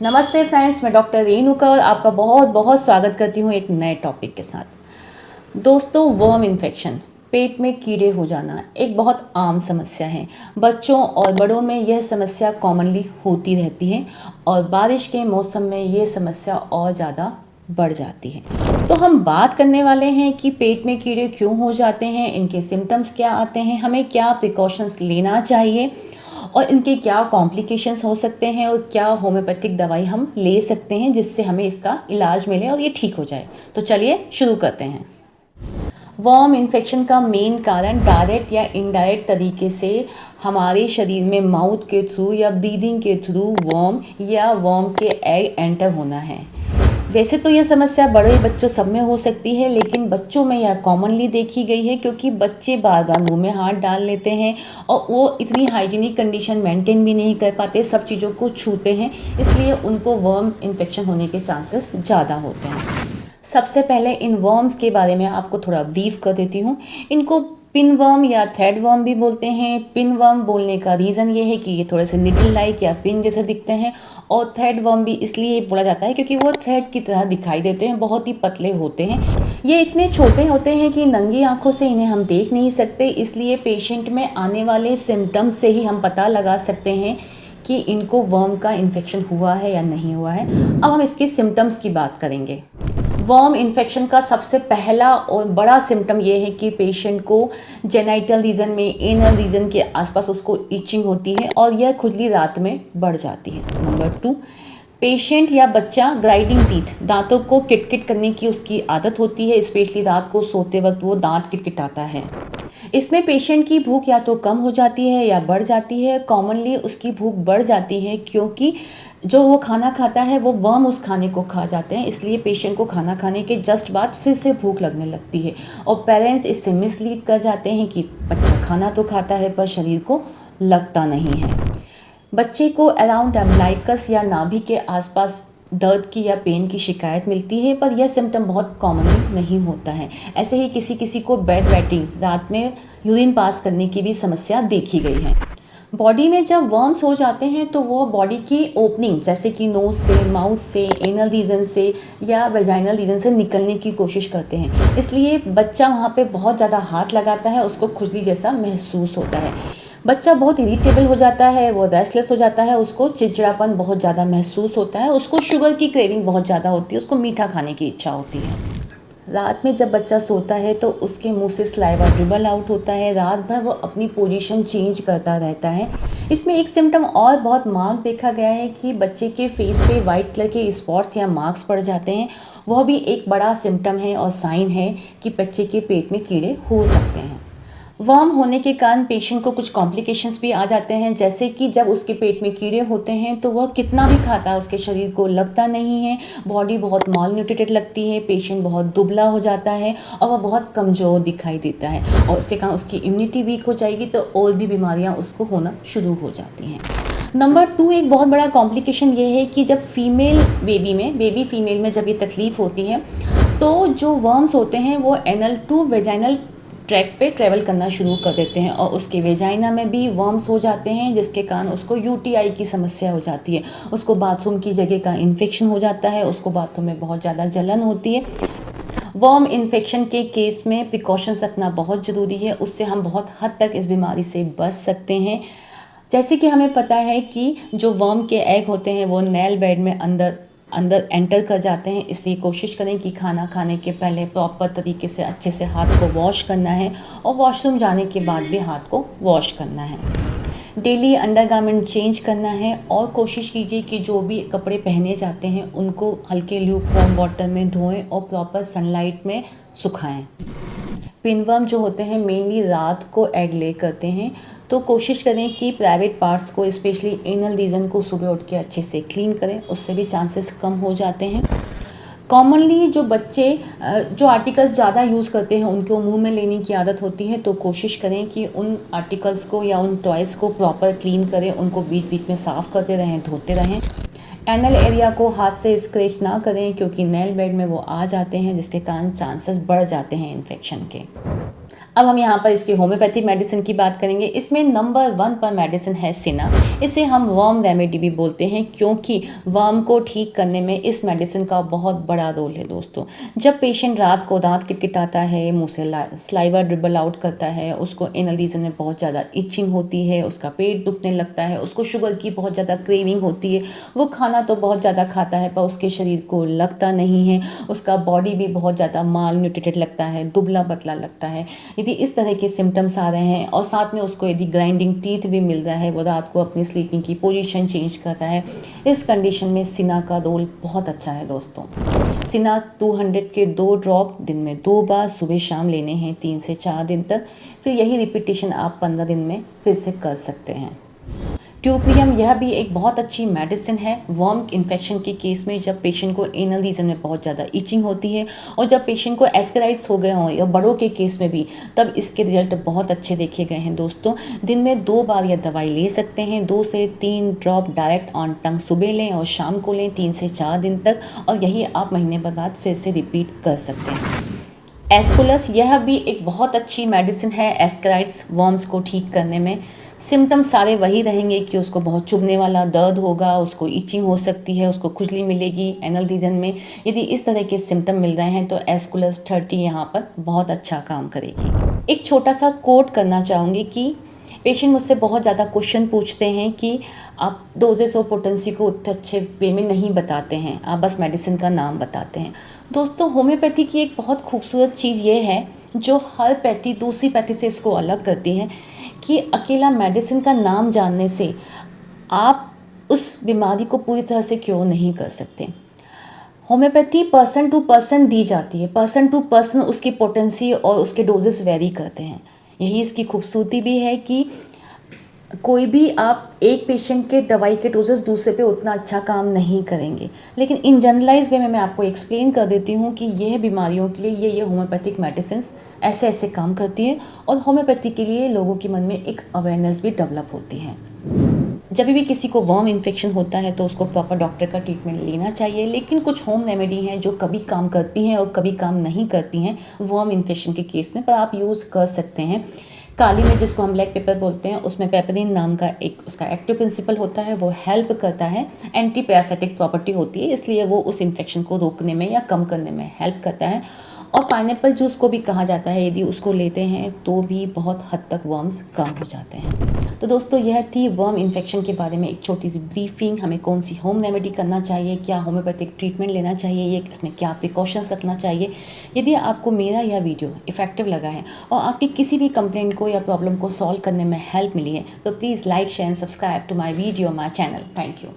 नमस्ते फ्रेंड्स, मैं डॉक्टर रेणुका और आपका बहुत बहुत स्वागत करती हूँ एक नए टॉपिक के साथ। दोस्तों, वर्म इन्फेक्शन, पेट में कीड़े हो जाना एक बहुत आम समस्या है। बच्चों और बड़ों में यह समस्या कॉमनली होती रहती है और बारिश के मौसम में ये समस्या और ज़्यादा बढ़ जाती है। तो हम बात करने वाले हैं कि पेट में कीड़े क्यों हो जाते हैं, इनके सिम्टम्स क्या आते हैं, हमें क्या प्रिकॉशंस लेना चाहिए और इनके क्या कॉम्प्लिकेशंस हो सकते हैं और क्या होम्योपैथिक दवाई हम ले सकते हैं जिससे हमें इसका इलाज मिले और ये ठीक हो जाए। तो चलिए शुरू करते हैं। वर्म इन्फेक्शन का मेन कारण डायरेक्ट या इनडायरेक्ट तरीके से हमारे शरीर में माउथ के थ्रू या ब्रीदिंग के थ्रू वर्म या वर्म के एग एंटर होना है। वैसे तो यह समस्या बड़े बच्चों सब में हो सकती है, लेकिन बच्चों में यह कॉमनली देखी गई है क्योंकि बच्चे बार बार मुंह में हाथ डाल लेते हैं और वो इतनी हाइजीनिक कंडीशन मेंटेन भी नहीं कर पाते, सब चीज़ों को छूते हैं, इसलिए उनको वर्म इन्फेक्शन होने के चांसेस ज़्यादा होते हैं। सबसे पहले इन वर्म्स के बारे में आपको थोड़ा ब्रीफ कर देती हूँ। इनको पिन वर्म या थ्रेड वर्म भी बोलते हैं। पिन वर्म बोलने का रीज़न ये है कि ये थोड़े से निडल लाइक या पिन जैसे दिखते हैं, और थ्रेड वर्म भी इसलिए बोला जाता है क्योंकि वो थ्रेड की तरह दिखाई देते हैं, बहुत ही पतले होते हैं। ये इतने छोटे होते हैं कि नंगी आंखों से इन्हें हम देख नहीं सकते, इसलिए पेशेंट में आने वाले सिम्टम्स से ही हम पता लगा सकते हैं कि इनको वर्म का इन्फेक्शन हुआ है या नहीं हुआ है। अब हम इसके सिम्टम्स की बात करेंगे। वर्म इन्फेक्शन का सबसे पहला और बड़ा सिम्टम ये है कि पेशेंट को जेनाइटल रीजन में, एनल रीजन के आसपास उसको इचिंग होती है और यह खुजली रात में बढ़ जाती है। नंबर 2, पेशेंट या बच्चा ग्राइंडिंग टीथ, दांतों को किटकिट करने की उसकी आदत होती है, स्पेशली रात को सोते वक्त वो दांत किटकिटाता है। इसमें पेशेंट की भूख या तो कम हो जाती है या बढ़ जाती है। कॉमनली उसकी भूख बढ़ जाती है क्योंकि जो वो खाना खाता है वो वर्म उस खाने को खा जाते हैं, इसलिए पेशेंट को खाना खाने के जस्ट बाद फिर से भूख लगने लगती है और पेरेंट्स इससे मिसलीड कर जाते हैं कि बच्चा खाना तो खाता है पर शरीर को लगता नहीं है। बच्चे को अराउंड अम्बलाइकस या नाभि के आसपास दर्द की या पेन की शिकायत मिलती है, पर यह सिम्टम बहुत कॉमनली नहीं होता है। ऐसे ही किसी किसी को बेड वेटिंग, रात में यूरिन पास करने की भी समस्या देखी गई है। बॉडी में जब वर्म्स हो जाते हैं तो वो बॉडी की ओपनिंग जैसे कि नोज़ से, माउथ से, एनल रीजन से या वेजाइनल रीजन से निकलने की कोशिश करते हैं, इसलिए बच्चा वहाँ पे बहुत ज़्यादा हाथ लगाता है, उसको खुजली जैसा महसूस होता है। बच्चा बहुत इरिटेबल हो जाता है, वो रेस्टलेस हो जाता है, उसको चिड़चिड़ापन बहुत ज़्यादा महसूस होता है, उसको शुगर की क्रेविंग बहुत ज़्यादा होती है, उसको मीठा खाने की इच्छा होती है। रात में जब बच्चा सोता है तो उसके मुंह से स्लाइवा ड्रिबल आउट होता है, रात भर वो अपनी पोजीशन चेंज करता रहता है। इसमें एक सिम्टम और बहुत मार्क देखा गया है कि बच्चे के फेस पे वाइट कलर के स्पॉट्स या मार्क्स पड़ जाते हैं, वह भी एक बड़ा सिम्टम है और साइन है कि बच्चे के पेट में कीड़े हो सकते हैं। वर्म होने के कारण पेशेंट को कुछ कॉम्प्लिकेशंस भी आ जाते हैं, जैसे कि जब उसके पेट में कीड़े होते हैं तो वह कितना भी खाता है उसके शरीर को लगता नहीं है, बॉडी बहुत माल न्यूट्रिटेड लगती है, पेशेंट बहुत दुबला हो जाता है और वह बहुत कमज़ोर दिखाई देता है और उसके कारण उसकी इम्यूनिटी वीक हो जाएगी तो और भी बीमारियाँ उसको होना शुरू हो जाती हैं। नंबर 2, एक बहुत बड़ा कॉम्प्लिकेशन ये है कि जब बेबी फीमेल में जब ये तकलीफ़ होती है तो जो वर्म्स होते हैं वो एनल टू वेजाइनल ट्रैक पे ट्रैवल करना शुरू कर देते हैं और उसके वेजाइना में भी वर्म्स हो जाते हैं, जिसके कारण उसको यूटीआई की समस्या हो जाती है, उसको बाथरूम की जगह का इन्फेक्शन हो जाता है, उसको बाथरूम में बहुत ज़्यादा जलन होती है। वर्म इन्फेक्शन के केस में प्रिकॉशंस रखना बहुत ज़रूरी है, उससे हम बहुत हद तक इस बीमारी से बच सकते हैं। जैसे कि हमें पता है कि जो वर्म के एग होते हैं वो नेल बेड में अंदर एंटर कर जाते हैं, इसलिए कोशिश करें कि खाना खाने के पहले प्रॉपर तरीके से अच्छे से हाथ को वॉश करना है और वॉशरूम जाने के बाद भी हाथ को वॉश करना है। डेली अंडरगारमेंट चेंज करना है और कोशिश कीजिए कि जो भी कपड़े पहने जाते हैं उनको हल्के ल्यूकवार्म वाटर में धोएं और प्रॉपर सनलाइट में सुखाएं। पिनवर्म जो होते हैं मेनली रात को एग ले करते हैं, तो कोशिश करें कि प्राइवेट पार्ट्स को, स्पेशली एनल रीजन को सुबह उठ के अच्छे से क्लीन करें, उससे भी चांसेस कम हो जाते हैं। कॉमनली जो बच्चे जो आर्टिकल्स ज़्यादा यूज़ करते हैं उनको मुंह में लेने की आदत होती है, तो कोशिश करें कि उन आर्टिकल्स को या उन टॉयज़ को प्रॉपर क्लीन करें, उनको बीच बीच में साफ़ करते रहें, धोते रहें। एनल एरिया को हाथ से स्क्रैच ना करें क्योंकि नेल बेड में वो आ जाते हैं, जिसके कारण चांसेस बढ़ जाते हैं इन्फेक्शन के। अब हम यहाँ पर इसके होम्योपैथिक मेडिसिन की बात करेंगे। इसमें नंबर 1 पर मेडिसिन है सिना। इसे हम वर्म रेमेडी भी बोलते हैं क्योंकि वर्म को ठीक करने में इस मेडिसिन का बहुत बड़ा रोल है दोस्तों। जब पेशेंट रात को दांत किटकिटाता है, मुंह से स्लाइवा ड्रिबल आउट करता है, उसको एनल रीजन में बहुत ज़्यादा इचिंग होती है, उसका पेट दुखने लगता है, उसको शुगर की बहुत ज़्यादा क्रेविंग होती है, वो खाना तो बहुत ज़्यादा खाता है पर उसके शरीर को लगता नहीं है, उसका बॉडी भी बहुत ज़्यादा माल न्यूट्रिटेड लगता है, दुबला पतला लगता है। यदि इस तरह के सिम्टम्स आ रहे हैं और साथ में उसको यदि ग्राइंडिंग टीथ भी मिल रहा है, वो रात को अपनी स्लीपिंग की पोजीशन चेंज कर रहा है, इस कंडीशन में सिना का रोल बहुत अच्छा है दोस्तों। सिना 200 के 2 ड्रॉप दिन में 2 बार सुबह शाम लेने हैं 3 से 4 दिन तक। फिर यही रिपीटेशन आप 15 दिन में फिर से कर सकते हैं। ट्यूक्रियम यह भी एक बहुत अच्छी मेडिसिन है वर्म इन्फेक्शन के केस में, जब पेशेंट को एनल रीजन में बहुत ज़्यादा इचिंग होती है और जब पेशेंट को एस्केराइड्स हो गए हों या बड़ों के केस में भी, तब इसके रिजल्ट बहुत अच्छे देखे गए हैं दोस्तों। दिन में 2 बार यह दवाई ले सकते हैं, 2 से 3 ड्रॉप डायरेक्ट ऑन टंग सुबह लें और शाम को लें 3 से 4 दिन तक, और यही आप महीने बाद फिर से रिपीट कर सकते हैं। एस्कुलस यह भी एक बहुत अच्छी मेडिसिन है एस्केराइड्स वर्म्स को ठीक करने में। सिम्टम्स सारे वही रहेंगे कि उसको बहुत चुभने वाला दर्द होगा, उसको इचिंग हो सकती है, उसको खुजली मिलेगी एनल रीजन में। यदि इस तरह के सिम्टम मिल रहे हैं तो एस्कुलस 30 यहाँ पर बहुत अच्छा काम करेगी। एक छोटा सा कोट करना चाहूँगी कि पेशेंट मुझसे बहुत ज़्यादा क्वेश्चन पूछते हैं कि आप डोजेस और पोटेंसी को उतने अच्छे वे में नहीं बताते हैं, आप बस मेडिसिन का नाम बताते हैं। दोस्तों होम्योपैथी की एक बहुत खूबसूरत चीज़ ये है जो हर पैथी दूसरी पैथी से इसको अलग करती है कि अकेला मेडिसिन का नाम जानने से आप उस बीमारी को पूरी तरह से क्योर नहीं कर सकते। होम्योपैथी पर्सन टू पर्सन दी जाती है, पर्सन टू पर्सन उसकी पोटेंसी और उसके डोजेस वेरी करते हैं। यही इसकी खूबसूरती भी है कि कोई भी आप एक पेशेंट के दवाई के डोजेस दूसरे पे उतना अच्छा काम नहीं करेंगे, लेकिन इन जनरलाइज वे में मैं आपको एक्सप्लेन कर देती हूँ कि यह बीमारियों के लिए ये होम्योपैथिक मेडिसिन्स ऐसे ऐसे काम करती हैं और होम्योपैथी के लिए लोगों के मन में एक अवेयरनेस भी डेवलप होती है। जब भी किसी को वर्म इन्फेक्शन होता है तो उसको प्रॉपर डॉक्टर का ट्रीटमेंट लेना चाहिए, लेकिन कुछ होम रेमेडी हैं जो कभी काम करती हैं और कभी काम नहीं करती हैं वर्म इन्फेक्शन के केस में, पर आप यूज़ कर सकते हैं। काली मिर्च जिसको हम ब्लैक पेपर बोलते हैं, उसमें पेपरिन नाम का एक उसका एक्टिव प्रिंसिपल होता है, वो हेल्प करता है, एंटी पैरासिटिक प्रॉपर्टी होती है, इसलिए वो उस इन्फेक्शन को रोकने में या कम करने में हेल्प करता है। और पाइनएप्पल जूस को भी कहा जाता है, यदि उसको लेते हैं तो भी बहुत हद तक वर्म्स कम हो जाते हैं। तो दोस्तों यह थी वर्म इन्फेक्शन के बारे में एक छोटी सी ब्रीफिंग। हमें कौन सी होम रेमेडी करना चाहिए, क्या होम्योपैथिक ट्रीटमेंट लेना चाहिए, ये इसमें क्या प्रिकॉशंस रखना चाहिए। यदि आपको मेरा यह वीडियो इफेक्टिव लगा है और आपकी किसी भी कंप्लेंट को या प्रॉब्लम को सॉल्व करने में हेल्प मिली है तो please like share and subscribe to my video my channel. Thank you.